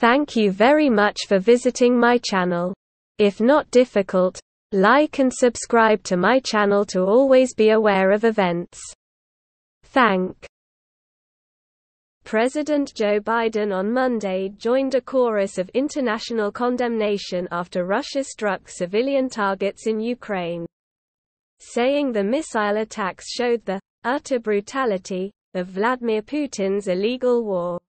Thank you very much for visiting my channel. If not difficult, like and subscribe to my channel to always be aware of events. Thank. President Joe Biden on Monday joined a chorus of international condemnation after Russia struck civilian targets in Ukraine, saying the missile attacks showed the utter brutality of Vladimir Putin's illegal war.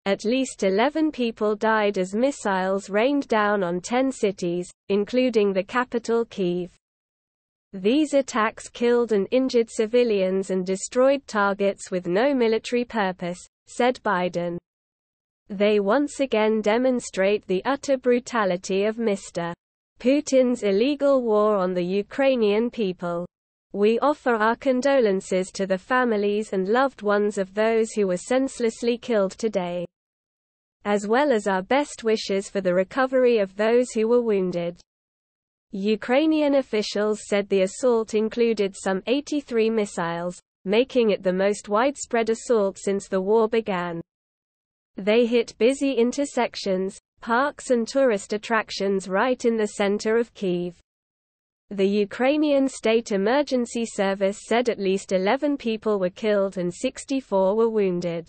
At least 11 people died as missiles rained down on 10 cities, including the capital Kyiv. These attacks killed and injured civilians and destroyed targets with no military purpose, said Biden. They once again demonstrate the utter brutality of Mr. Putin's illegal war on the Ukrainian people. We offer our condolences to the families and loved ones of those who were senselessly killed today, as well as our best wishes for the recovery of those who were wounded. Ukrainian officials said the assault included some 83 missiles, making it the most widespread assault since the war began. They hit busy intersections, parks and tourist attractions right in the center of Kyiv. The Ukrainian State Emergency Service said at least 11 people were killed and 64 were wounded.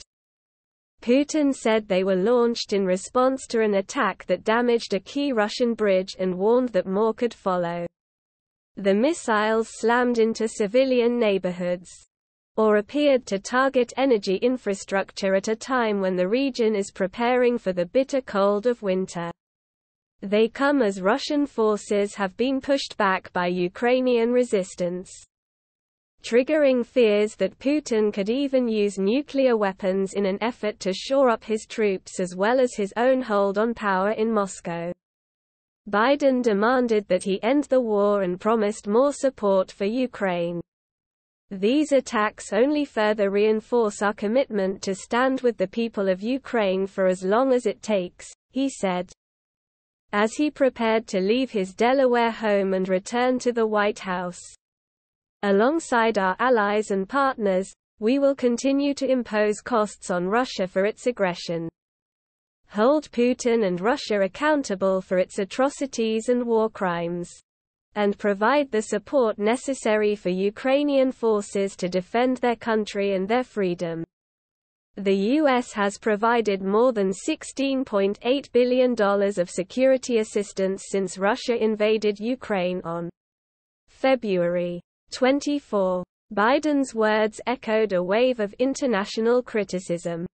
Putin said they were launched in response to an attack that damaged a key Russian bridge and warned that more could follow. The missiles slammed into civilian neighborhoods, or appeared to target energy infrastructure at a time when the region is preparing for the bitter cold of winter. They come as Russian forces have been pushed back by Ukrainian resistance, triggering fears that Putin could even use nuclear weapons in an effort to shore up his troops as well as his own hold on power in Moscow. Biden demanded that he end the war and promised more support for Ukraine. These attacks only further reinforce our commitment to stand with the people of Ukraine for as long as it takes, he said, as he prepared to leave his Delaware home and return to the White House. Alongside our allies and partners, we will continue to impose costs on Russia for its aggression, hold Putin and Russia accountable for its atrocities and war crimes, and provide the support necessary for Ukrainian forces to defend their country and their freedom. The U.S. has provided more than $16.8 billion of security assistance since Russia invaded Ukraine on February 24. Biden's words echoed a wave of international criticism.